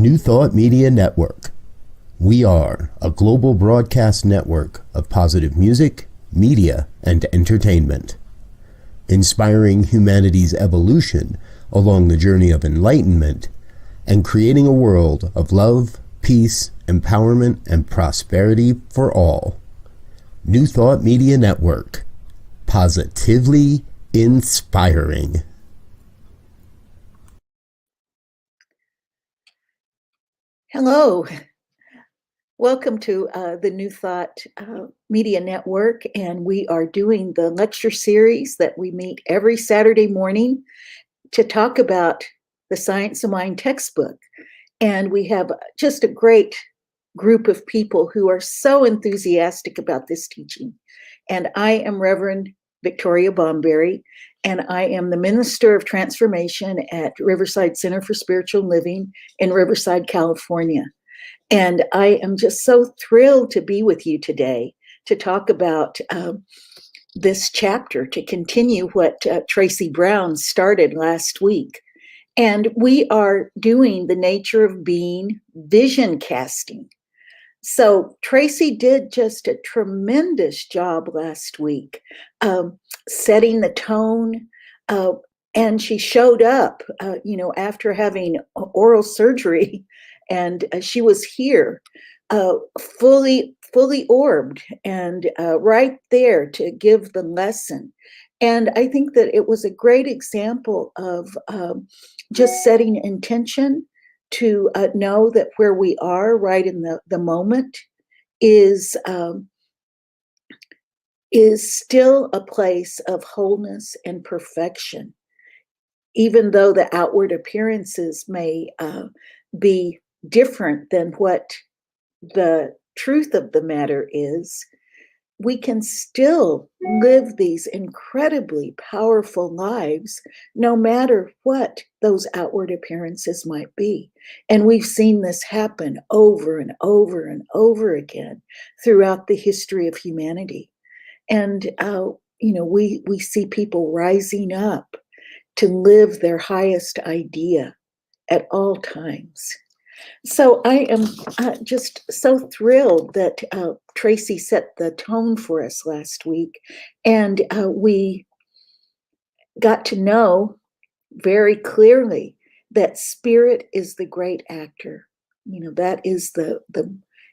New Thought Media Network. We are a global broadcast network of positive music, media, and entertainment, inspiring humanity's evolution along the journey of enlightenment and creating a world of love, peace, empowerment, and prosperity for all. New Thought Media Network. Positively inspiring. Hello, welcome to the New Thought Media Network, and we are doing the lecture series that we meet every Saturday morning to talk about the Science of Mind textbook. And we have just a great group of people who are so enthusiastic about this teaching. And I am Reverend Victoria Bomberry, and I am the Minister of Transformation at Riverside Center for Spiritual Living in Riverside, California. And I am just so thrilled to be with you today to talk about this chapter, to continue what Tracy Brown started last week. And we are doing the nature of being vision casting. So Tracy did just a tremendous job last week, setting the tone, and she showed up, after having oral surgery, and she was here, fully orbed, and right there to give the lesson. And I think that it was a great example of just setting intention to know that where we are right in the moment is still a place of wholeness and perfection, even though the outward appearances may be different than what the truth of the matter is. We can still live these incredibly powerful lives, no matter what those outward appearances might be. And we've seen this happen over and over and over again throughout the history of humanity. And, we see people rising up to live their highest idea at all times. So I am just so thrilled that Tracy set the tone for us last week, and we got to know very clearly that spirit is the great actor. That is the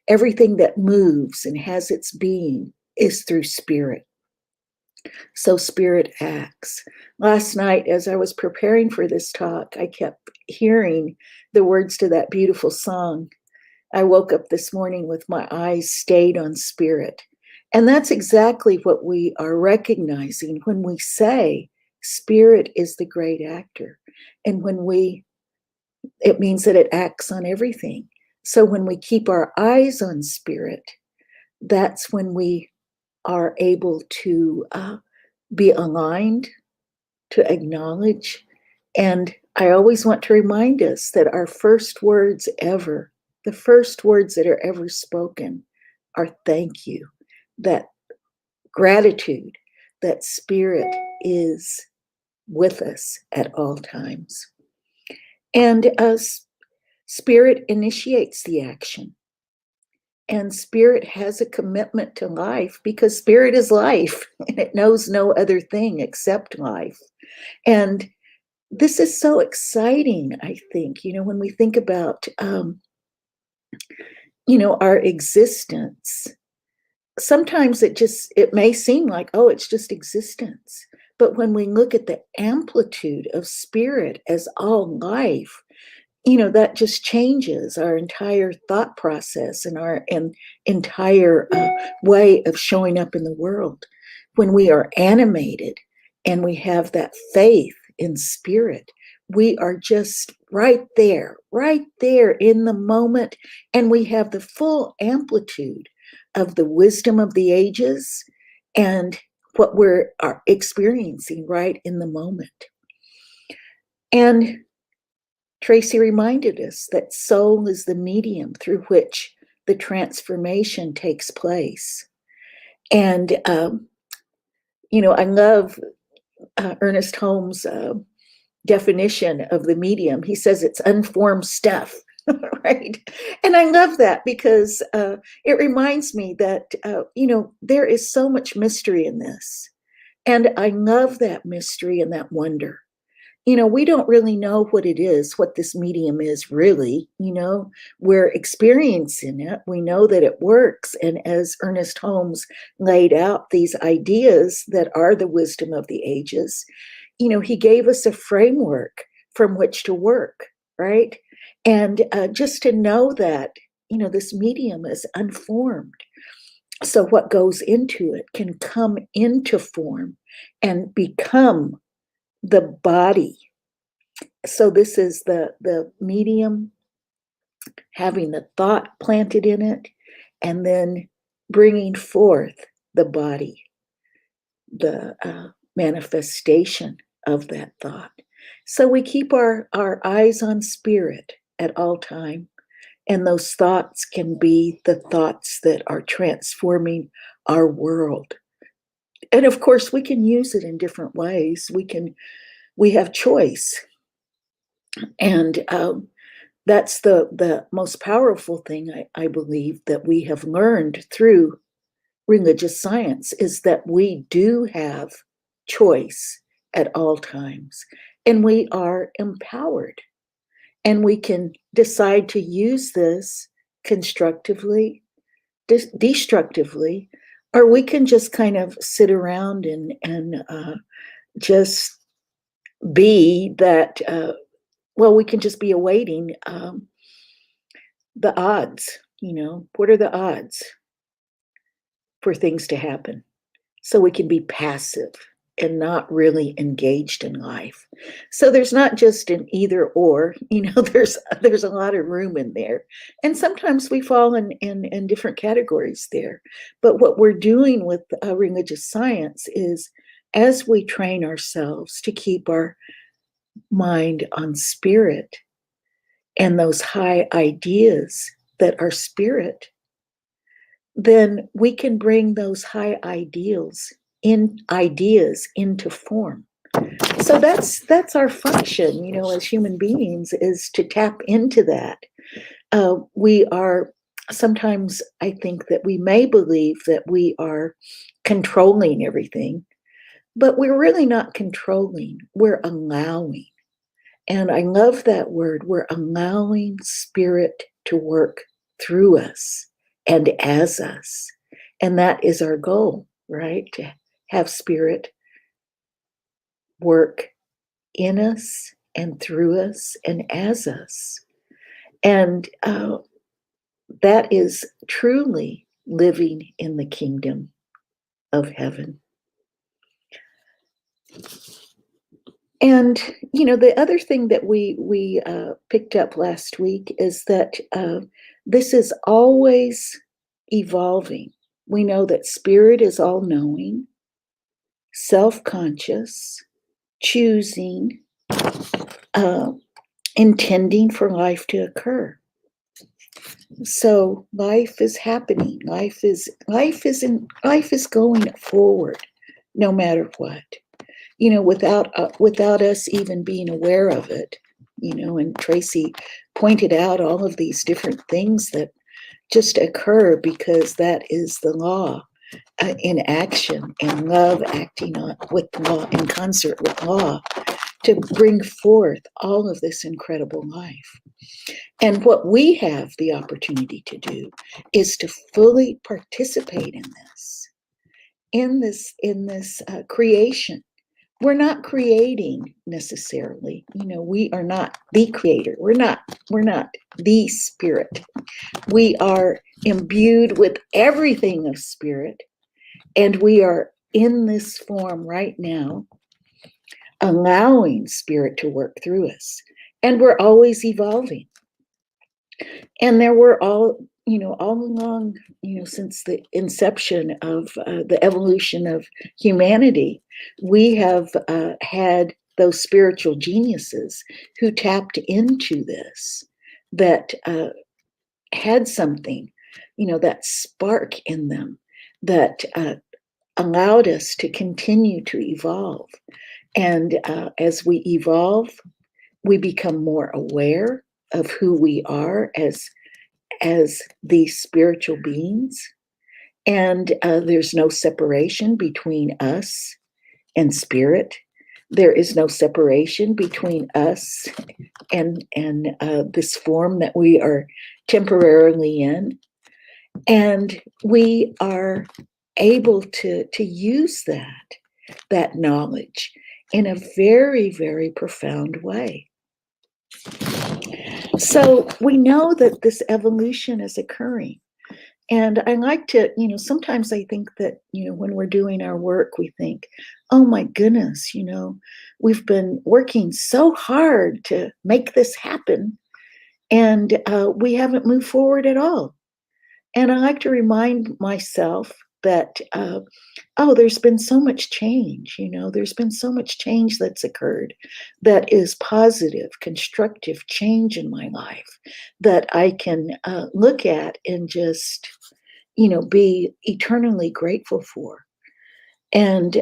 everything that moves and has its being is through spirit. So spirit acts. Last night, as I was preparing for this talk, I kept hearing the words to that beautiful song. I woke up this morning with my eyes stayed on spirit. And that's exactly what we are recognizing when we say spirit is the great actor. And it means that it acts on everything. So when we keep our eyes on spirit, that's when we are able to be aligned, to acknowledge. And I always want to remind us that our first words ever, the first words that are ever spoken are thank you, that gratitude, that spirit is with us at all times. And spirit initiates the action. And spirit has a commitment to life because spirit is life and it knows no other thing except life. And this is so exciting, I think, when we think about, our existence. Sometimes it may seem like, oh, it's just existence. But when we look at the amplitude of spirit as all life, that just changes our entire thought process and our entire way of showing up in the world. When we are animated and we have that faith in spirit, we are just right there in the moment, and we have the full amplitude of the wisdom of the ages and what we're experiencing right in the moment. And Tracy reminded us that soul is the medium through which the transformation takes place. And, I love Ernest Holmes' definition of the medium. He says it's unformed stuff Right. And I love that because it reminds me that, there is so much mystery in this. And I love that mystery and that wonder. We don't really know what it is, what this medium is really. We're experiencing it. We know that it works. And as Ernest Holmes laid out these ideas that are the wisdom of the ages, he gave us a framework from which to work, right? And just to know that, this medium is unformed. So what goes into it can come into form and become the body. So this is the medium having the thought planted in it and then bringing forth the body, the manifestation of that thought. So we keep our eyes on spirit at all time, and those thoughts can be the thoughts that are transforming our world. And of course, we can use it in different ways. We have choice. And that's the most powerful thing I believe that we have learned through religious science, is that we do have choice at all times, and we are empowered, and we can decide to use this constructively, destructively, or we can just kind of sit around and just be that. We can just be awaiting the odds. What are the odds for things to happen? So we can be passive and not really engaged in life. So there's not just an either or. There's a lot of room in there, and sometimes we fall in different categories there. But what we're doing with religious science is, as we train ourselves to keep our mind on spirit and those high ideas that are spirit, then we can bring those high ideas into form. So that's our function, as human beings, is to tap into that. We are sometimes, I think that we may believe that we are controlling everything, but we're really not controlling. We're allowing. And I love that word. We're allowing spirit to work through us and as us. And that is our goal, right? To have spirit work in us and through us and as us. And that is truly living in the kingdom of heaven. And the other thing that we picked up last week is that this is always evolving. We know that spirit is all-knowing, self-conscious, choosing, intending for life to occur. So life is happening. Life is going forward, no matter what. Without us even being aware of it. And Tracy pointed out all of these different things that just occur because that is the law in action, and love acting with law, in concert with law, to bring forth all of this incredible life. And what we have the opportunity to do is to fully participate in this creation. We're not creating necessarily. We are not the creator. We're not the spirit. We are imbued with everything of spirit, and we are in this form right now, allowing spirit to work through us. And we're always evolving. And there were all along, since the inception of the evolution of humanity, we have had those spiritual geniuses who tapped into this, that had something, that spark in them that allowed us to continue to evolve. And as we evolve, we become more aware, who we are as these spiritual beings. And there's no separation between us and spirit. There is no separation between us and this form that we are temporarily in. And we are able to use that knowledge in a very, very profound way. So we know that this evolution is occurring. And I like to, sometimes I think that, when we're doing our work, we think, oh my goodness, we've been working so hard to make this happen, and we haven't moved forward at all. And I like to remind myself that, there's been so much change, there's been so much change that's occurred that is positive, constructive change in my life that I can look at and just, be eternally grateful for. And,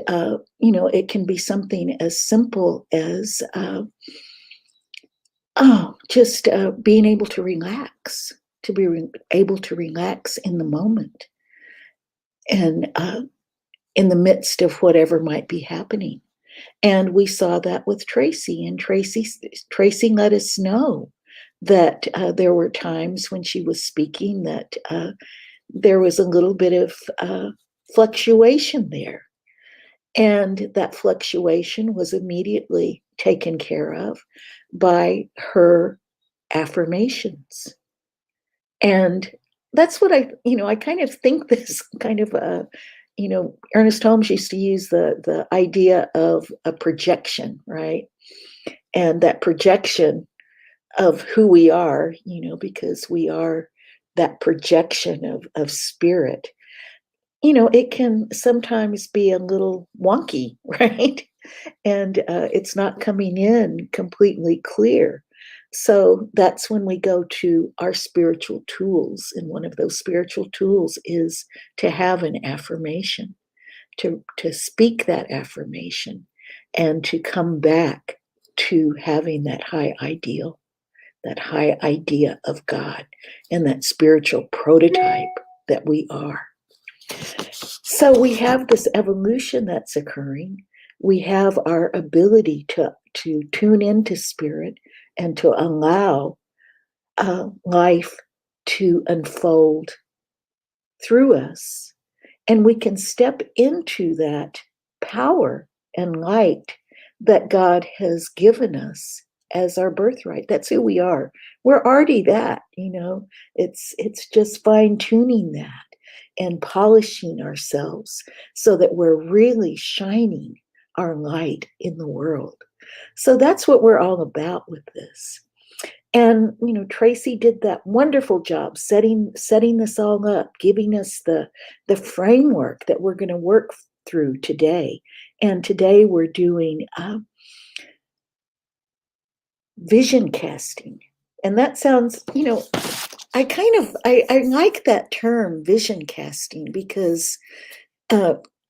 it can be something as simple as, just being able to relax, to be able to relax in the moment and in the midst of whatever might be happening. And we saw that with Tracy, and Tracy let us know that there were times when she was speaking that there was a little bit of fluctuation there. And that fluctuation was immediately taken care of by her affirmations. And that's what I kind of think this kind of Ernest Holmes used to use the idea of a projection, right? And that projection of who we are, because we are that projection of spirit, it can sometimes be a little wonky, right? And it's not coming in completely clear. So that's when we go to our spiritual tools. And one of those spiritual tools is to have an affirmation, to speak that affirmation, and to come back to having that high ideal, that high idea of God, and that spiritual prototype that we are. So we have this evolution that's occurring. We have our ability to tune into spirit and to allow life to unfold through us. And we can step into that power and light that God has given us as our birthright. That's who we are. We're already that, it's just fine-tuning that and polishing ourselves so that we're really shining our light in the world. So that's what we're all about with this. And, Tracy did that wonderful job setting this all up, giving us the framework that we're going to work through today. And today we're doing vision casting. And that sounds, I like that term, vision casting, because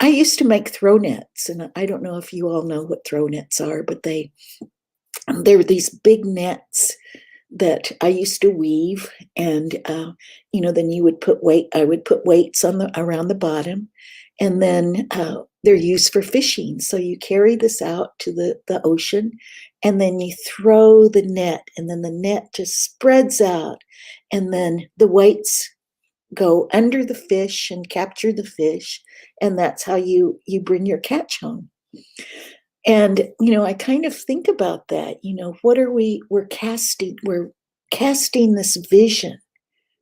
I used to make throw nets, and I don't know if you all know what throw nets are, but they were these big nets that I used to weave, and then you would I would put weights around the bottom, and then they're used for fishing. So you carry this out to the ocean, and then you throw the net, and then the net just spreads out, and then the weights go under the fish and capture the fish, and that's how you bring your catch home. And I kind of think about that. What are we're casting this vision,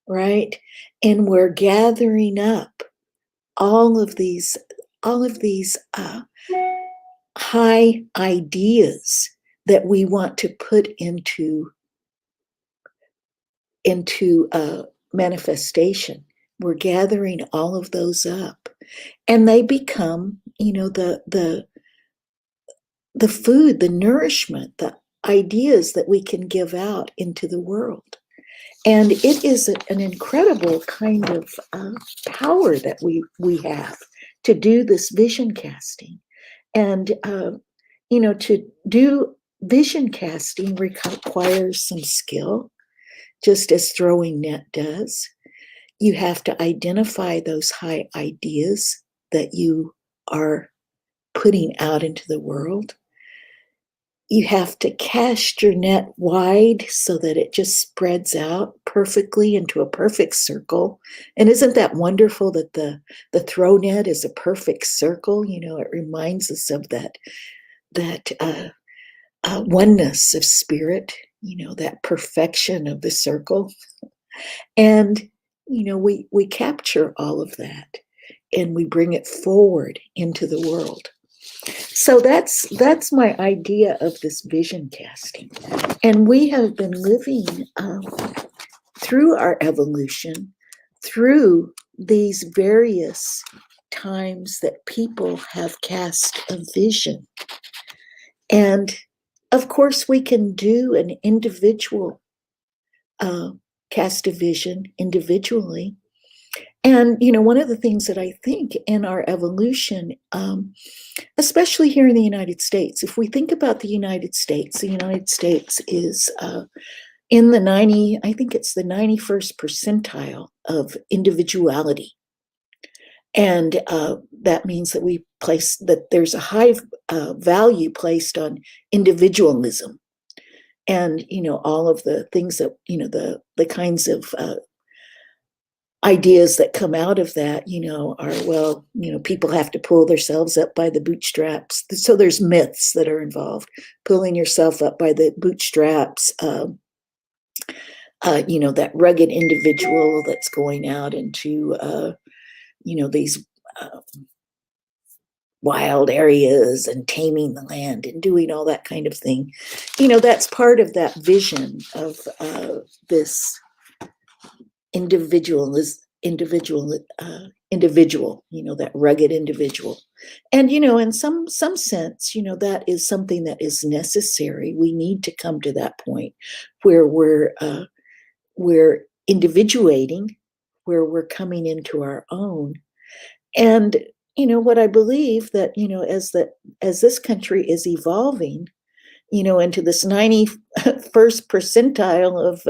right? And we're gathering up all of these high ideas that we want to put into manifestation. We're gathering all of those up, and they become, the food, the nourishment, the ideas that we can give out into the world. And it is an incredible kind of power that we have to do this vision casting. And, to do vision casting requires some skill. just as throwing net does. You have to identify those high ideas that you are putting out into the world. You have to cast your net wide so that it just spreads out perfectly into a perfect circle. And isn't that wonderful that the throw net is a perfect circle? It reminds us of that oneness of spirit, that perfection of the circle. And we capture all of that and we bring it forward into the world. So that's my idea of this vision casting. And we have been living through our evolution, through these various times that people have cast a vision. And of course, we can do an individual cast a vision individually. And, one of the things that I think in our evolution, especially here in the United States, if we think about the United States is in the I think it's the 91st percentile of individuality. And that means that there's a high value placed on individualism. And, all of the things that, the kinds of ideas that come out of that, are, people have to pull themselves up by the bootstraps. So there's myths that are involved. Pulling yourself up by the bootstraps, that rugged individual that's going out into, these wild areas and taming the land and doing all that kind of thing. That's part of that vision of this individual, that rugged individual. And, in some sense, that is something that is necessary. We need to come to that point where we're individuating, where we're coming into our own. And, what I believe that, as this country is evolving, into this 91st percentile of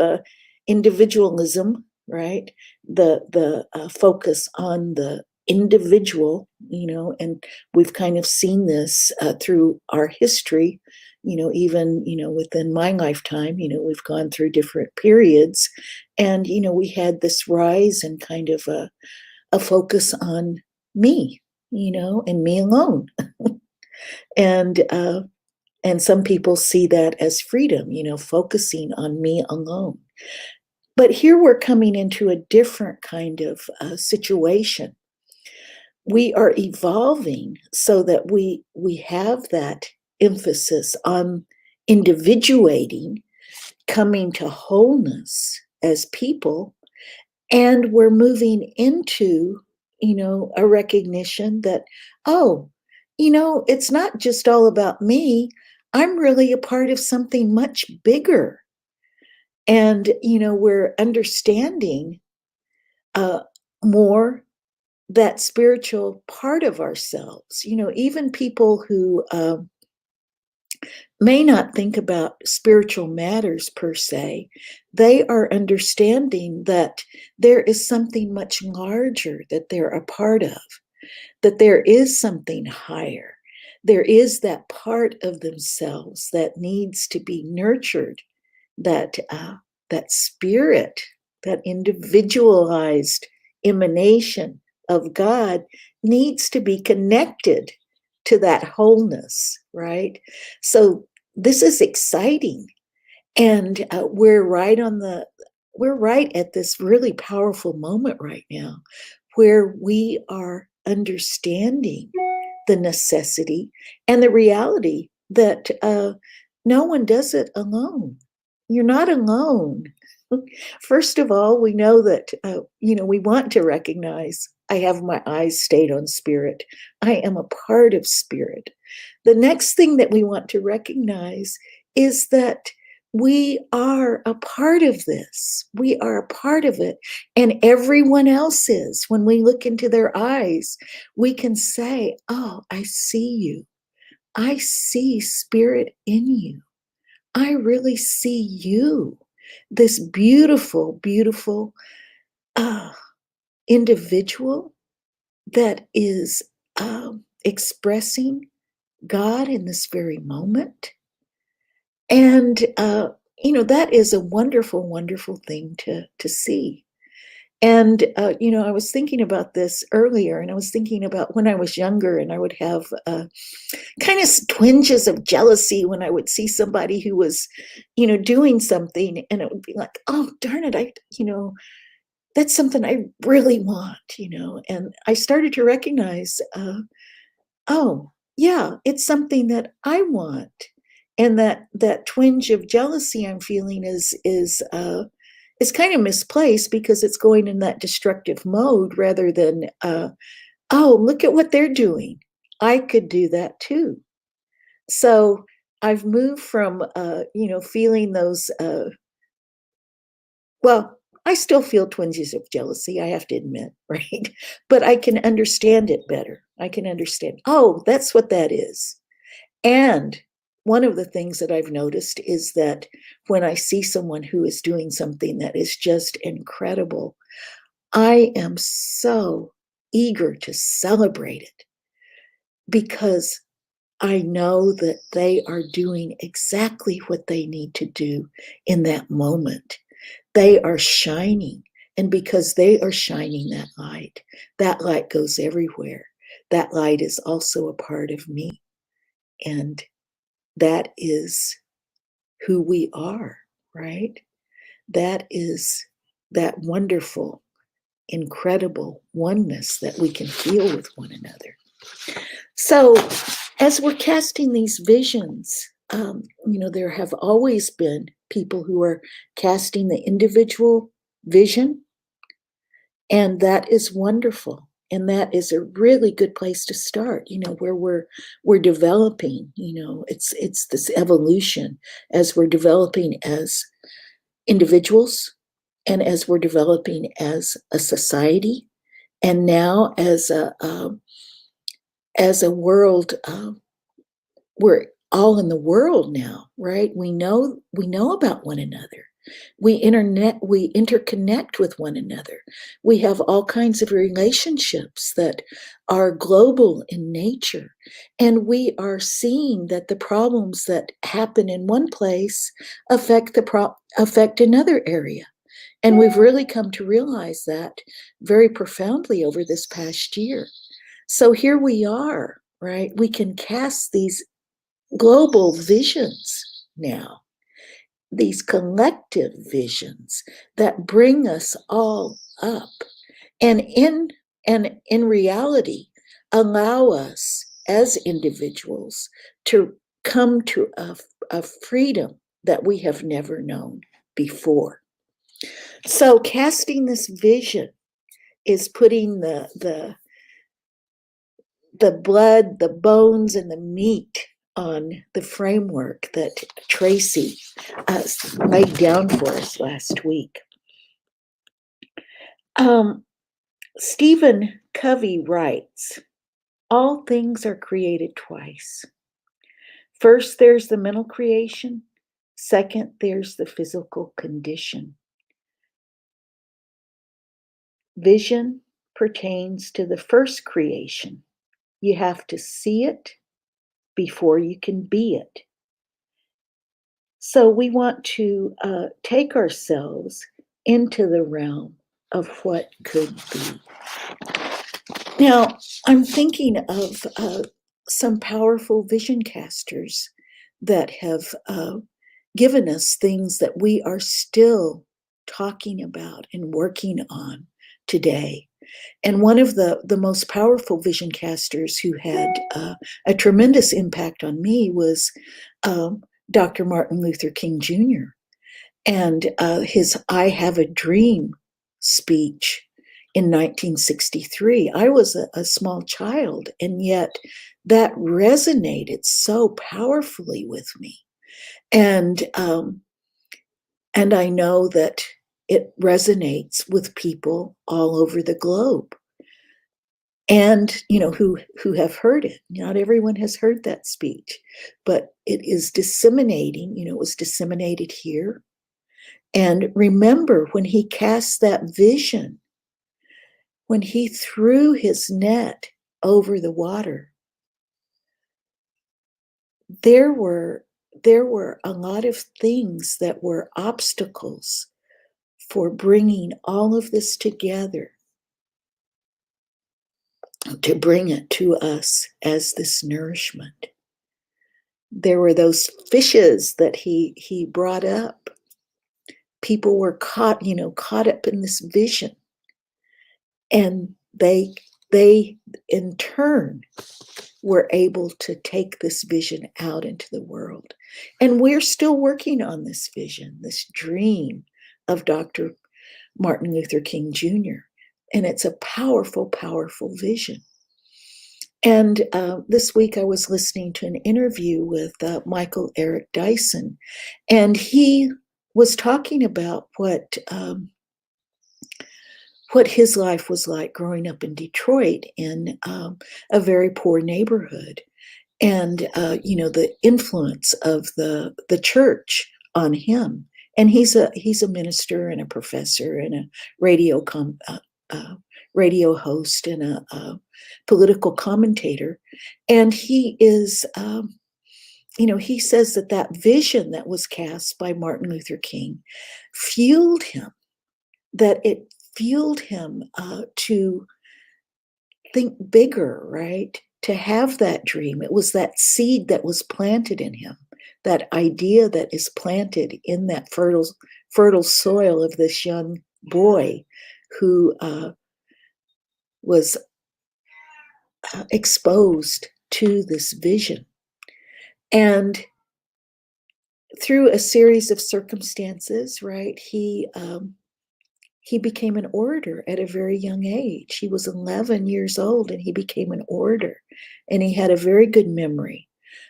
individualism, right? The focus on the individual, and we've kind of seen this through our history, even, within my lifetime, we've gone through different periods. And, we had this rise and kind of a focus on me, and me alone. And some people see that as freedom, focusing on me alone. But here we're coming into a different kind of situation. We are evolving so that we have that emphasis on individuating, coming to wholeness as people, and we're moving into, a recognition that, it's not just all about me. I'm really a part of something much bigger. And, we're understanding more that spiritual part of ourselves. Even people who may not think about spiritual matters per se, they are understanding that there is something much larger that they're a part of, that there is something higher. There is that part of themselves that needs to be nurtured, that spirit, that individualized emanation of God needs to be connected to that wholeness, right? So this is exciting. And we're right at this really powerful moment right now where we are understanding the necessity and the reality that no one does it alone. You're not alone. First of all, we know that, we want to recognize I have my eyes stayed on spirit. I am a part of spirit. The next thing that we want to recognize is that we are a part of this. We are a part of it. And everyone else is. When we look into their eyes, we can say, oh, I see you. I see spirit in you. I really see you. this beautiful, beautiful individual that is expressing God in this very moment. And, that is a wonderful, wonderful thing to see. And, I was thinking about this earlier, and I was thinking about when I was younger, and I would have kind of twinges of jealousy when I would see somebody who was, doing something, and it would be like, oh, darn it, that's something I really want, and I started to recognize, oh, yeah, it's something that I want. And that twinge of jealousy I'm feeling is kind of misplaced, because it's going in that destructive mode rather than, oh, look at what they're doing. I could do that too. So I've moved from, feeling those, well, I still feel twinges of jealousy, I have to admit, right? But I can understand it better. I can understand, oh, that's what that is. And one of the things that I've noticed is that when I see someone who is doing something that is just incredible, I am so eager to celebrate it, because I know that they are doing exactly what they need to do in that moment. They are shining. And because they are shining that light goes everywhere. That light is also a part of me. And that is who we are, right? That is that wonderful, incredible oneness that we can feel with one another. So as we're casting these visions, there have always been people who are casting the individual vision, and that is wonderful. And that is a really good place to start, where we're developing, it's this evolution as we're developing as individuals, and as we're developing as a society, and now as a world. We're all in the world now, right? We know about one another. We interconnect with one another. We have all kinds of relationships that are global in nature. And we are seeing that the problems that happen in one place affect another area. And we've really come to realize that very profoundly over this past year. So here we are, right? We can cast these global visions now, these collective visions that bring us all up, and in reality allow us as individuals to come to a freedom that we have never known before. So casting this vision is putting the blood, the bones, and the meat on the framework that Tracy laid down for us last week. Stephen Covey writes, all things are created twice. First, there's the mental creation. Second, there's the physical condition. Vision pertains to the first creation. You have to see it before you can be it. So we want to take ourselves into the realm of what could be. Now, I'm thinking of some powerful vision casters that have given us things that we are still talking about and working on today. And one of the most powerful vision casters who had a tremendous impact on me was Dr. Martin Luther King Jr. and his I Have a Dream speech in 1963. I was a small child, and yet that resonated so powerfully with me. And I know that it resonates with people all over the globe. And, who have heard it. Not everyone has heard that speech, but it is disseminating. It was disseminated here. And remember, when he cast that vision, when he threw his net over the water, there were a lot of things that were obstacles for bringing all of this together, to bring it to us as this nourishment. There were those fishes that he brought up. People were caught up in this vision, and they in turn were able to take this vision out into the world. And we're still working on this vision, this dream of Dr. Martin Luther King Jr. And it's a powerful, powerful vision. And this week I was listening to an interview with Michael Eric Dyson, and he was talking about what his life was like growing up in Detroit in a very poor neighborhood, and the influence of the church on him. And he's a minister and a professor and a radio radio host and a political commentator. And he is, he says that vision that was cast by Martin Luther King fueled him, that it fueled him to think bigger, right? To have that dream. It was that seed that was planted in him, that idea that is planted in that fertile soil of this young boy who was exposed to this vision. And through a series of circumstances, right, he became an orator at a very young age. He was 11 years old and he became an orator, and he had a very good memory.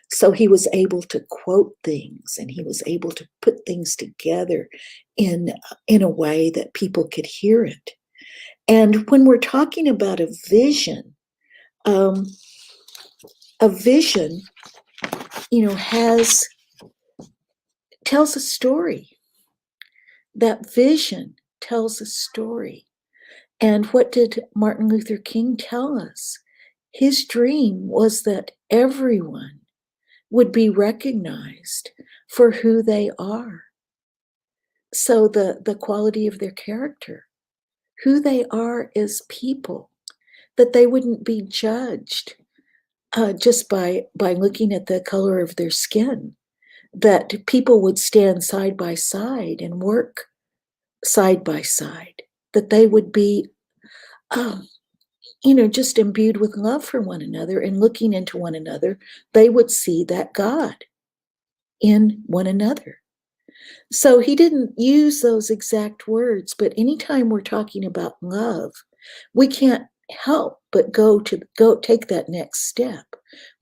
So he was able to quote things, and he was able to put things together in a way that people could hear it. And when we're talking about a vision, tells a story. That vision tells a story. And what did Martin Luther King tell us? His dream was that everyone would be recognized for who they are. So the quality of their character, who they are as people, that they wouldn't be judged just by looking at the color of their skin, that people would stand side by side and work side by side, that they would be just imbued with love for one another, and looking into one another, they would see that God in one another. So he didn't use those exact words, but anytime we're talking about love, we can't help but go take that next step.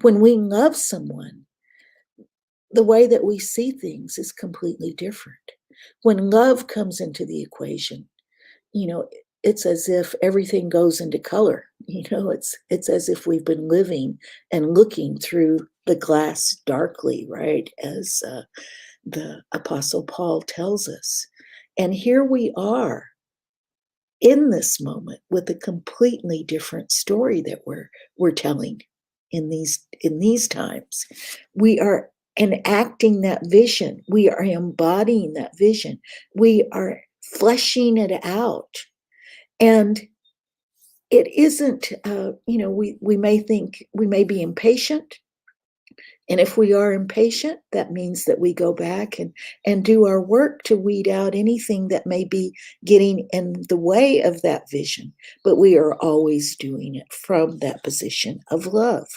When we love someone, the way that we see things is completely different. When love comes into the equation, it's as if everything goes into color. It's as if we've been living and looking through the glass darkly, right? As the Apostle Paul tells us. And here we are in this moment with a completely different story that we're telling in these times. We are enacting that vision. We are embodying that vision. We are fleshing it out. And it isn't, we may think, we may be impatient. And if we are impatient, that means that we go back and do our work to weed out anything that may be getting in the way of that vision. But we are always doing it from that position of love.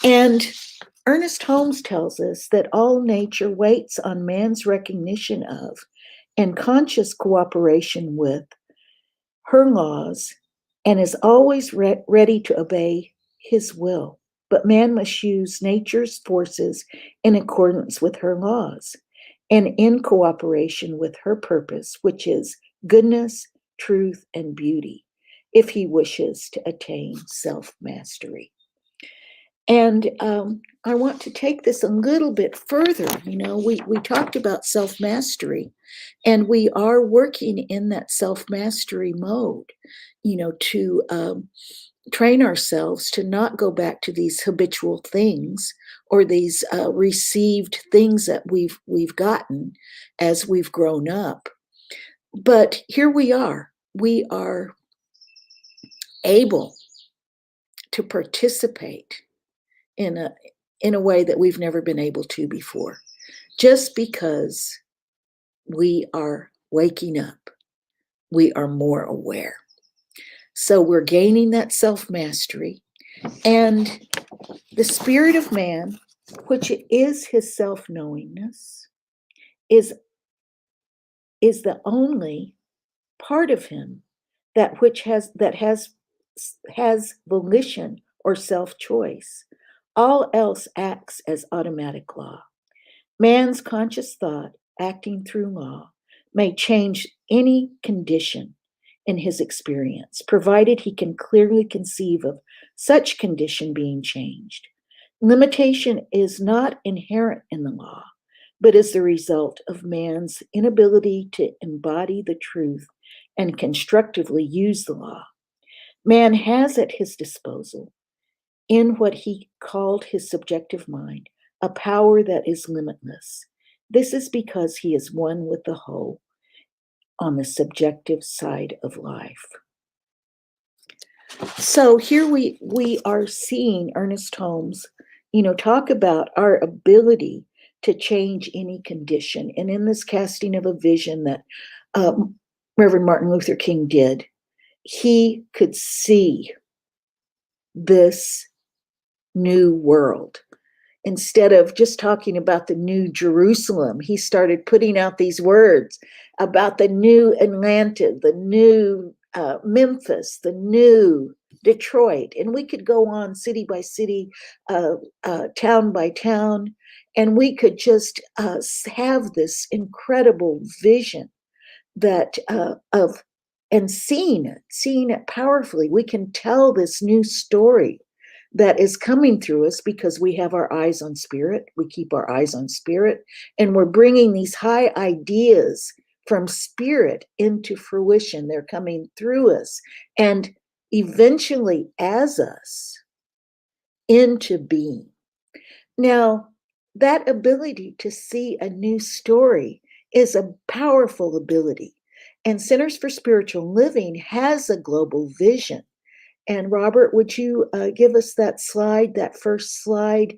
And Ernest Holmes tells us that all nature waits on man's recognition of and conscious cooperation with her laws, and is always ready to obey his will. But man must use nature's forces in accordance with her laws and in cooperation with her purpose, which is goodness, truth, and beauty, if he wishes to attain self-mastery. And I want to take this a little bit further. We talked about self-mastery, and we are working in that self-mastery mode, to train ourselves to not go back to these habitual things or these received things that we've gotten as we've grown up. But here we are. We are able to participate in a way that we've never been able to before, just because we are waking up. We are more aware. So we're gaining that self-mastery, and the spirit of man, which is his self-knowingness, is the only part of him that has volition or self-choice. All else acts as automatic law. Man's conscious thought, acting through law, may change any condition in his experience, provided he can clearly conceive of such condition being changed. Limitation is not inherent in the law, but is the result of man's inability to embody the truth and constructively use the law. Man has at his disposal, in what he called his subjective mind, a power that is limitless. This is because he is one with the whole on the subjective side of life. So here we are seeing Ernest Holmes, talk about our ability to change any condition. And in this casting of a vision that Reverend Martin Luther King did, he could see this new world. Instead of just talking about the new Jerusalem, he started putting out these words about the new Atlanta, the new Memphis, the new Detroit. And we could go on city by city, town by town, and we could just have this incredible vision that of and seeing it powerfully. We can tell this new story that is coming through us because we have our eyes on spirit. We keep our eyes on spirit, and we're bringing these high ideas from spirit into fruition. They're coming through us and eventually as us into being. Now, that ability to see a new story is a powerful ability. And Centers for Spiritual Living has a global vision. And Robert, would you give us that slide, that first slide?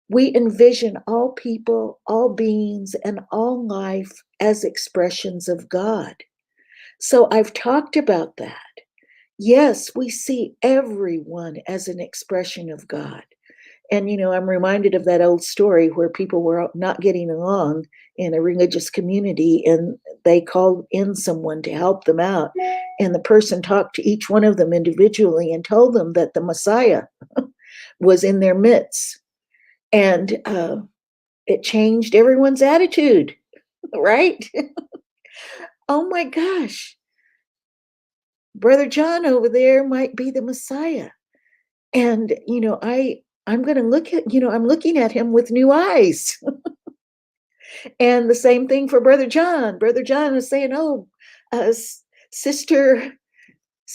We envision all people, all beings, and all life as expressions of God. So I've talked about that. Yes, we see everyone as an expression of God. And, I'm reminded of that old story where people were not getting along in a religious community, and they called in someone to help them out. And the person talked to each one of them individually and told them that the Messiah was in their midst. And it changed everyone's attitude, right? Oh my gosh, Brother John over there might be the Messiah. And, I'm going to I'm looking at him with new eyes. And the same thing for Brother John. Brother John is saying, oh, Sister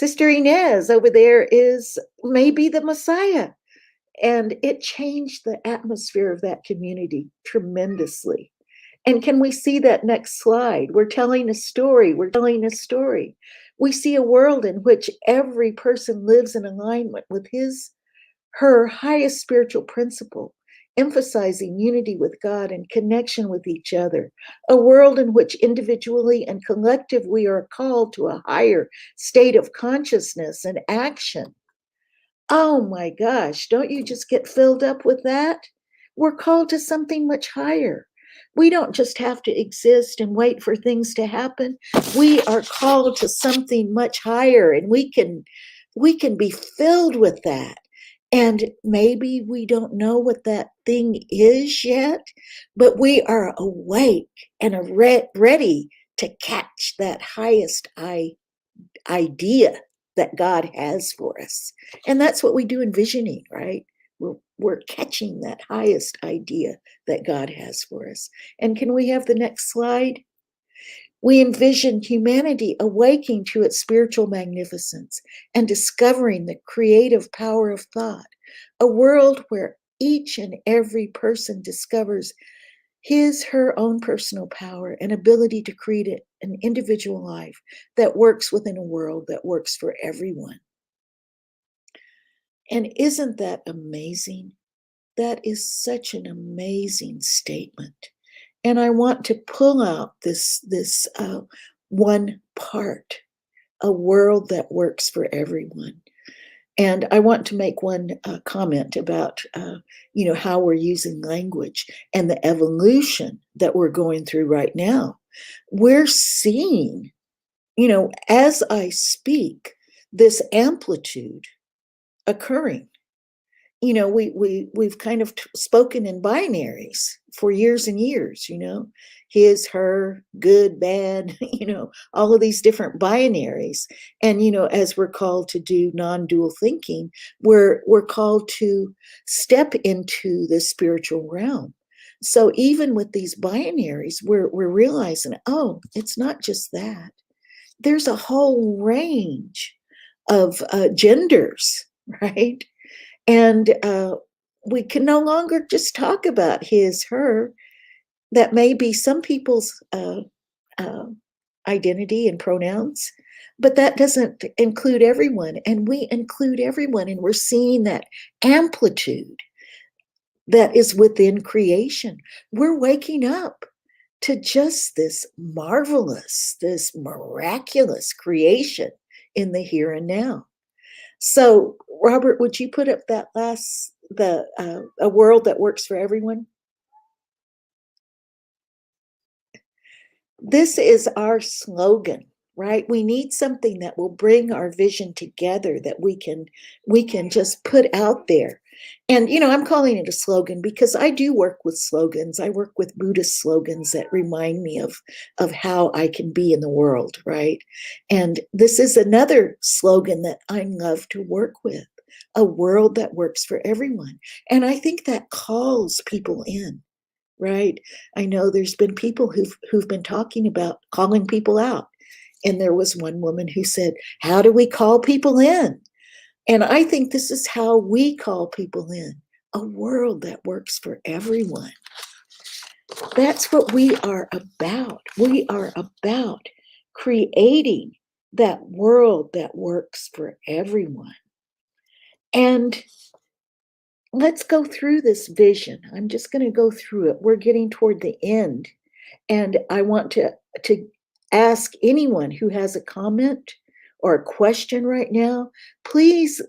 Inez over there is maybe the Messiah. And it changed the atmosphere of that community tremendously. And can we see that next slide? We're telling a story. We see a world in which every person lives in alignment with her highest spiritual principle, emphasizing unity with God and connection with each other. A world in which individually and collective we are called to a higher state of consciousness and action. Oh my gosh, don't you just get filled up with that? We're called to something much higher. We don't just have to exist and wait for things to happen. We are called to something much higher, and we can be filled with that. And maybe we don't know what that thing is yet, but we are awake and are ready to catch that highest idea that God has for us. And that's what we do in visioning, right? we're catching that highest idea that God has for us. And can we have the next slide? We envision humanity awaking to its spiritual magnificence and discovering the creative power of thought, a world where each and every person discovers his, her own personal power and ability to create an individual life that works within a world that works for everyone. And isn't that amazing? That is such an amazing statement. And I want to pull out this one part, a world that works for everyone. And I want to make one comment about, how we're using language and the evolution that we're going through right now. We're seeing, as I speak, this amplitude occurring. We've kind of spoken in binaries for years and years, his, her, good, bad, all of these different binaries. And, as we're called to do non-dual thinking, we're called to step into the spiritual realm. So even with these binaries, we're realizing, oh, it's not just that. There's a whole range of genders, right? And we can no longer just talk about his, her. That may be some people's identity and pronouns, but that doesn't include everyone. And we include everyone, and we're seeing that amplitude that is within creation. We're waking up to just this marvelous, this miraculous creation in the here and now. So, Robert, would you put up that last, a world that works for everyone? This is our slogan, right? We need something that will bring our vision together, that we can just put out there. And, I'm calling it a slogan because I do work with slogans. I work with Buddhist slogans that remind me of how I can be in the world, right? And this is another slogan that I love to work with, a world that works for everyone. And I think that calls people in, right? I know there's been people who've been talking about calling people out. And there was one woman who said, how do we call people in? And I think this is how we call people in, a world that works for everyone. That's what we are about. We are about creating that world that works for everyone. And let's go through this vision. I'm just going to go through it. We're getting toward the end. And I want to ask anyone who has a comment or a question right now, please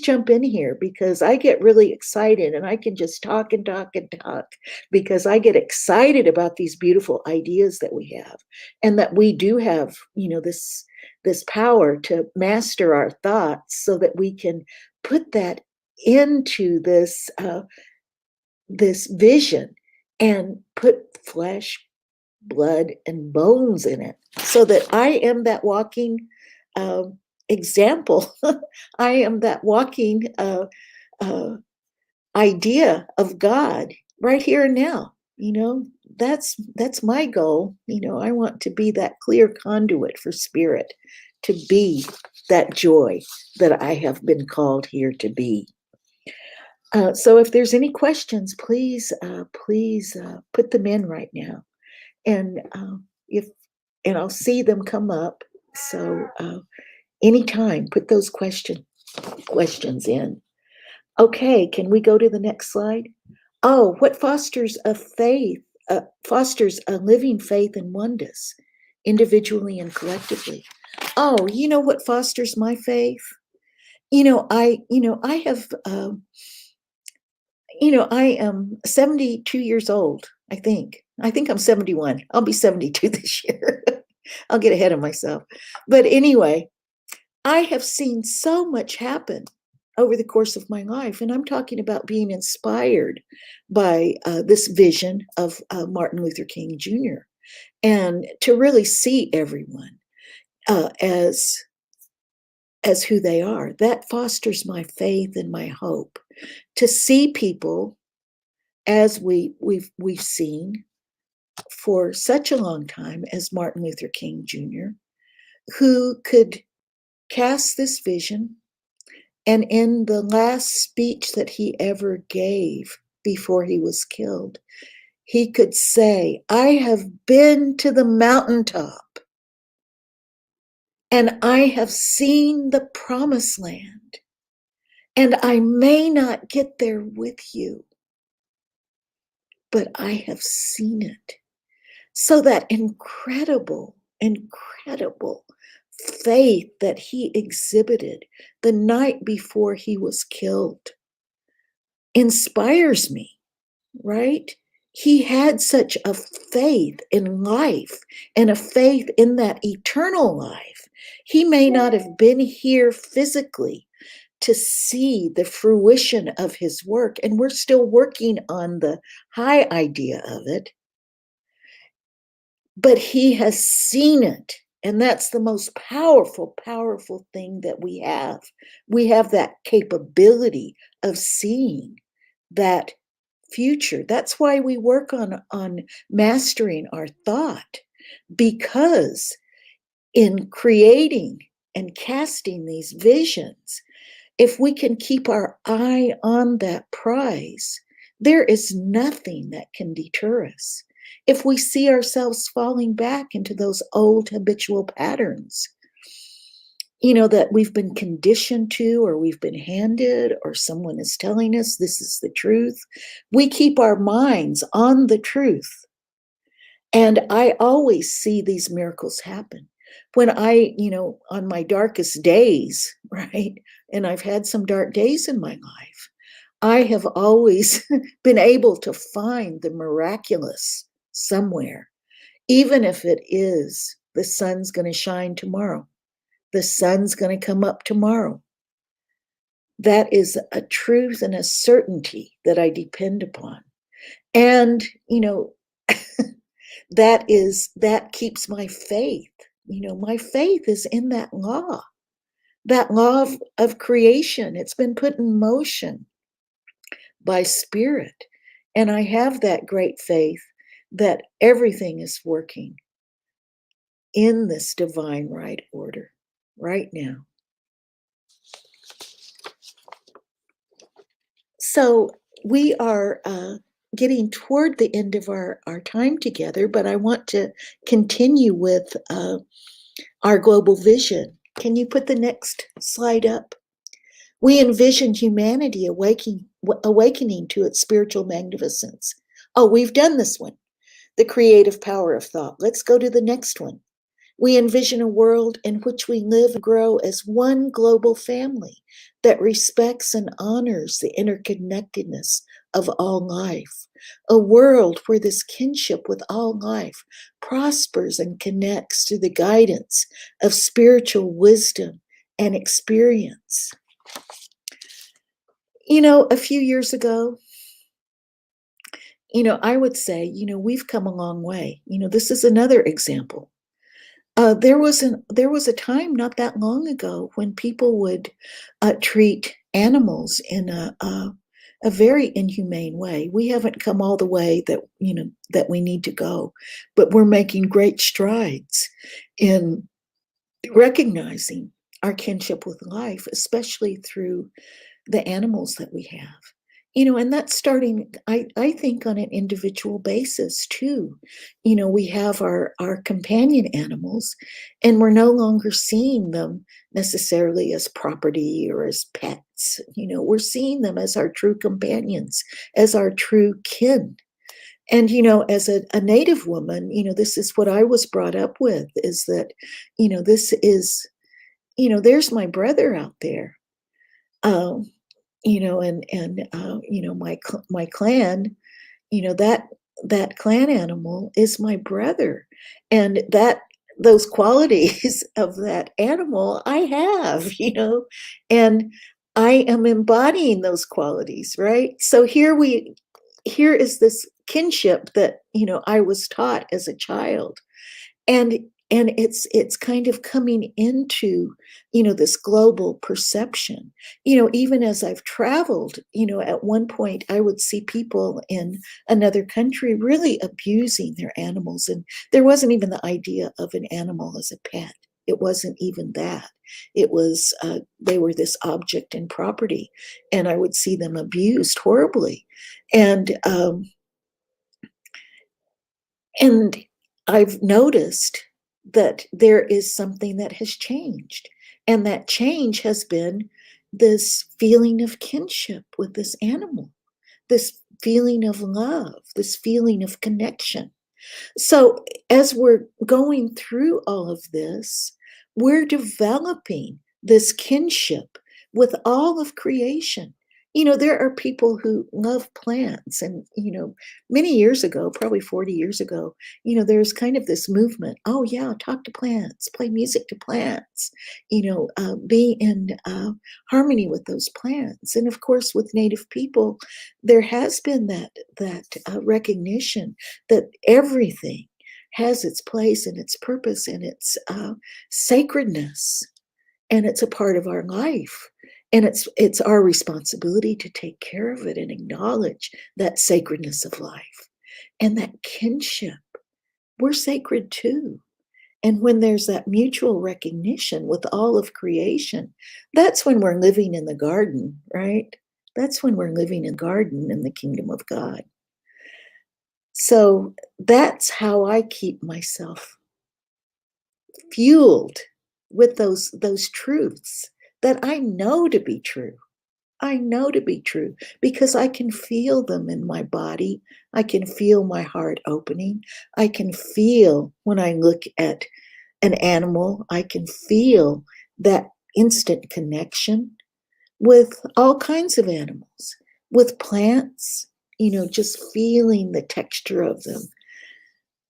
jump in here, because I get really excited and I can just talk and talk and talk, because I get excited about these beautiful ideas that we have, and that we do have, this power to master our thoughts so that we can put that into this vision and put flesh, blood, and bones in it, so that I am that walking example. I am that walking idea of God right here and now. That's my goal. I want to be that clear conduit for spirit, to be that joy that I have been called here to be. So if there's any questions, please put them in right now. And and I'll see them come up. So anytime, put those questions in. Okay, can we go to the next slide? Oh, what fosters a faith, fosters a living faith in oneness, individually and collectively? Oh, you know what fosters my faith? I have, I am 72 years old, I think. I think I'm 71. I'll be 72 this year. I'll get ahead of myself. But anyway, I have seen so much happen over the course of my life. And I'm talking about being inspired by this vision of Martin Luther King Jr. And to really see everyone as as who they are. That fosters my faith and my hope to see people as we've seen for such a long time as Martin Luther King Jr., who could cast this vision, and in the last speech that he ever gave before he was killed, he could say, I have been to the mountaintop and I have seen the promised land, and I may not get there with you, but I have seen it. So that incredible faith that he exhibited the night before he was killed inspires me, right? He had such a faith in life and a faith in that eternal life. He may not have been here physically to see the fruition of his work, and we're still working on the high idea of it, but he has seen it. And that's the most powerful thing that we have. We have that capability of seeing that future. That's why we work on mastering our thought, because in creating and casting these visions, if we can keep our eye on that prize, there is nothing that can deter us. If we see ourselves falling back into those old habitual patterns, that we've been conditioned to, or we've been handed, or someone is telling us this is the truth, we keep our minds on the truth. And I always see these miracles happen. When on my darkest days, right? And I've had some dark days in my life, I have always been able to find the miraculous somewhere, even if it is the sun's going to shine tomorrow. The sun's going to come up tomorrow. That is a truth and a certainty that I depend upon. And, that keeps my faith. My faith is in that law of creation. It's been put in motion by Spirit. And I have that great faith that everything is working in this divine right order right now. So we are getting toward the end of our time together, but I want to continue with our global vision. Can you put the next slide up? We envision humanity awakening to its spiritual magnificence. Oh, we've done this one, the creative power of thought. Let's go to the next one. We envision a world in which we live and grow as one global family that respects and honors the interconnectedness of all life. A world where this kinship with all life prospers and connects through the guidance of spiritual wisdom and experience. A few years ago, I would say, we've come a long way. This is another example. There was a time not that long ago when people would treat animals in a very inhumane way. We haven't come all the way that we need to go, but we're making great strides in recognizing our kinship with life, especially through the animals that we have. And that's starting, I think, on an individual basis too. We have our companion animals, and we're no longer seeing them necessarily as property or as pets. We're seeing them as our true companions, as our true kin. And, as a Native woman, this is what I was brought up with, is that, this is, there's my brother out there. My clan, that clan animal is my brother, and those qualities of that animal I have, and I am embodying those qualities, right? So here is this kinship that I was taught as a child, and And it's kind of coming into, this global perception. Even as I've traveled, at one point I would see people in another country really abusing their animals. And there wasn't even the idea of an animal as a pet. It wasn't even that. It was, they were this object and property, and I would see them abused horribly. And I've noticed that there is something that has changed. And that change has been this feeling of kinship with this animal, this feeling of love, this feeling of connection. So as we're going through all of this, we're developing this kinship with all of creation. There are people who love plants, and many years ago, probably 40 years ago, there's kind of this movement. Oh yeah, talk to plants, play music to plants, be in harmony with those plants. And of course, with Native people, there has been that recognition that everything has its place and its purpose and its sacredness, and it's a part of our life. And it's our responsibility to take care of it and acknowledge that sacredness of life and that kinship. We're sacred too. And when there's that mutual recognition with all of creation, that's when we're living in the garden, right? That's when we're living in the garden in the kingdom of God. So that's how I keep myself fueled with those truths that I know to be true. I know to be true because I can feel them in my body. I can feel my heart opening. I can feel when I look at an animal, I can feel that instant connection with all kinds of animals, with plants, just feeling the texture of them,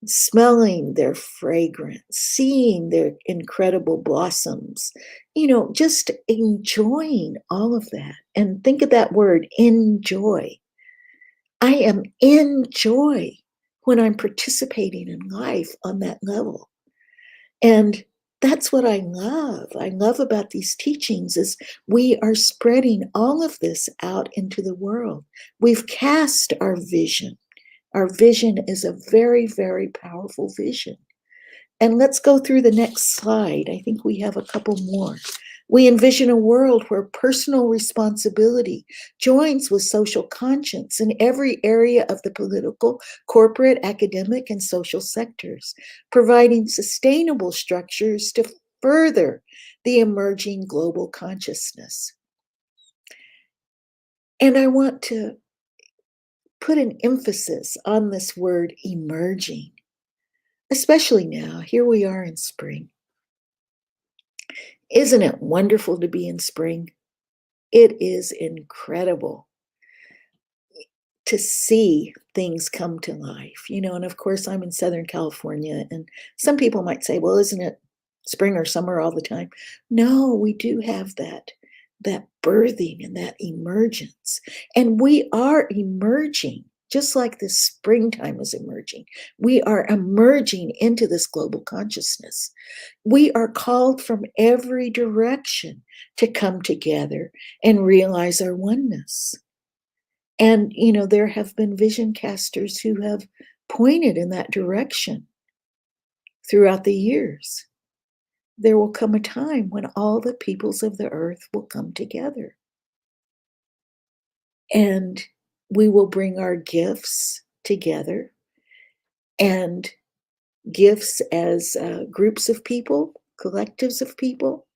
smelling their fragrance, seeing their incredible blossoms, just enjoying all of that. And think of that word, enjoy. I am in joy when I'm participating in life on that level. And that's what I love. I love about these teachings is we are spreading all of this out into the world. We've cast our vision. Our vision is a very, very powerful vision. And let's go through the next slide. I think we have a couple more. We envision a world where personal responsibility joins with social conscience in every area of the political, corporate, academic, and social sectors, providing sustainable structures to further the emerging global consciousness. And I want to put an emphasis on this word emerging, especially now. Here we are in spring. Isn't it wonderful to be in spring? It is incredible to see things come to life, and of course I'm in Southern California, and some people might say, well, isn't it spring or summer all the time? No, we do have that birthing and that emergence. And we are emerging, just like this springtime is emerging. We are emerging into this global consciousness. We are called from every direction to come together and realize our oneness. And, there have been vision casters who have pointed in that direction throughout the years. There will come a time when all the peoples of the earth will come together. And we will bring our gifts together, and gifts as groups of people, collectives of people,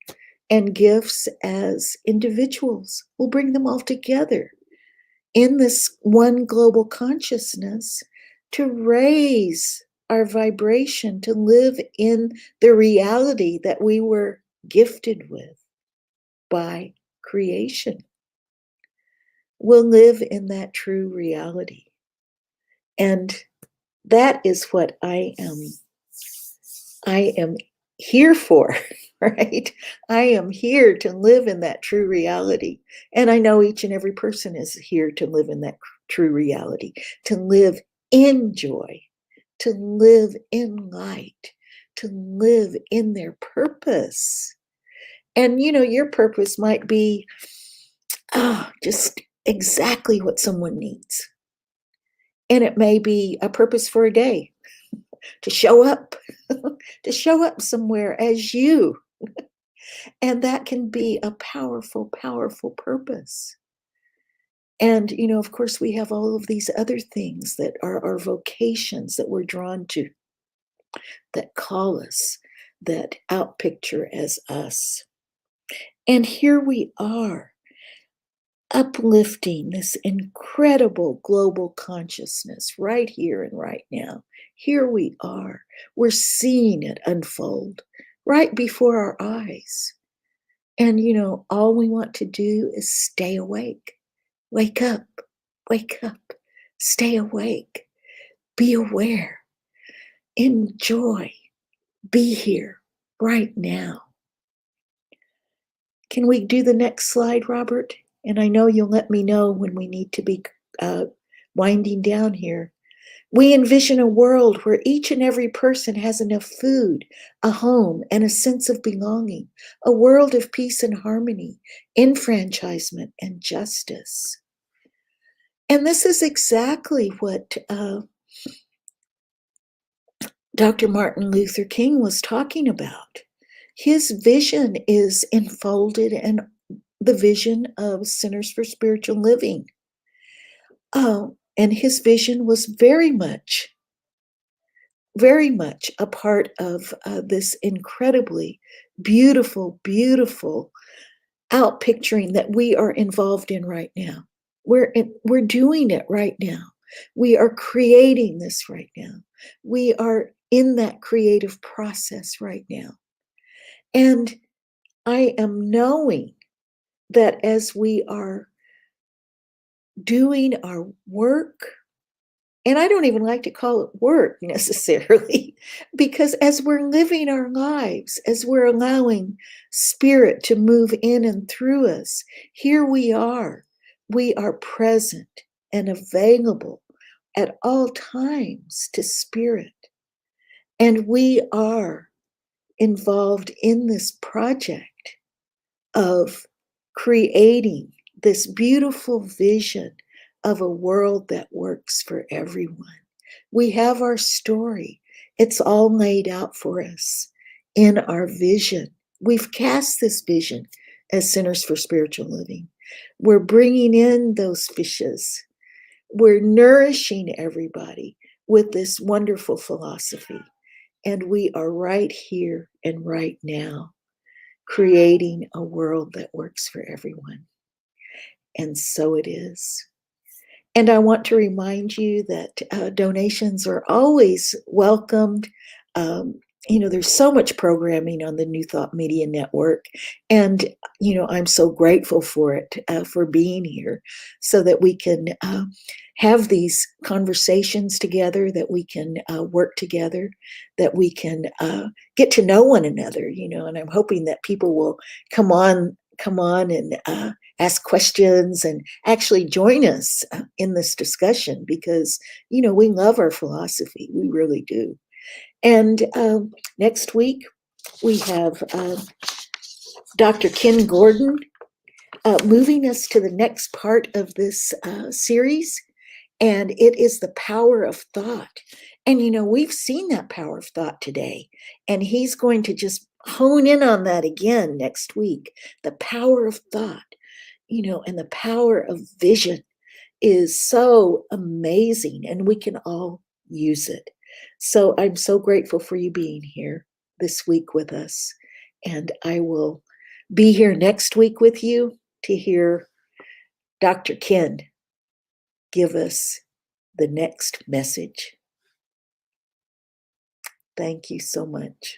and gifts as individuals. We'll bring them all together in this one global consciousness to raise our vibration, to live in the reality that we were gifted with by creation. We'll live in that true reality. And that is what I am here for, right? I am here to live in that true reality. And I know each and every person is here to live in that true reality, to live in joy, to live in light, to live in their purpose. And, your purpose might be just exactly what someone needs. And it may be a purpose for a day to show up, to show up somewhere as you. And that can be a powerful, powerful purpose. And, of course, we have all of these other things that are our vocations that we're drawn to, that call us, that outpicture as us. And here we are, uplifting this incredible global consciousness right here and right now. Here we are. We're seeing it unfold right before our eyes. And, all we want to do is stay awake. Wake up, stay awake, be aware, enjoy, be here right now. Can we do the next slide, Robert? And I know you'll let me know when we need to be winding down here. We envision a world where each and every person has enough food, a home, and a sense of belonging, a world of peace and harmony, enfranchisement and justice. And this is exactly what Dr. Martin Luther King was talking about. His vision is enfolded in the vision of Centers for Spiritual Living. And his vision was very much a part of this incredibly beautiful, beautiful outpicturing that we are involved in right now. We're doing it right now. We are creating this right now. We are in that creative process right now. And I am knowing that as we are doing our work, and I don't even like to call it work necessarily, because as we're living our lives, as we're allowing spirit to move in and through us, here we are present and available at all times to spirit. And we are involved in this project of creating this beautiful vision of a world that works for everyone. We have our story. It's all laid out for us in our vision. We've cast this vision as Centers for Spiritual Living. We're bringing in those fishes. We're nourishing everybody with this wonderful philosophy. And we are right here and right now, creating a world that works for everyone. And so it is. And I want to remind you that donations are always welcomed. There's so much programming on the New Thought Media Network. And, I'm so grateful for it, for being here, so that we can have these conversations together, that we can work together, that we can get to know one another, and I'm hoping that people will come on and ask questions and actually join us in this discussion, because, we love our philosophy. We really do. And next week, we have Dr. Ken Gordon moving us to the next part of this series, and it is the power of thought. And, we've seen that power of thought today, and he's going to just hone in on that again next week. The power of thought, and the power of vision is so amazing, and we can all use it. So I'm so grateful for you being here this week with us. And I will be here next week with you to hear Dr. Ken give us the next message. Thank you so much.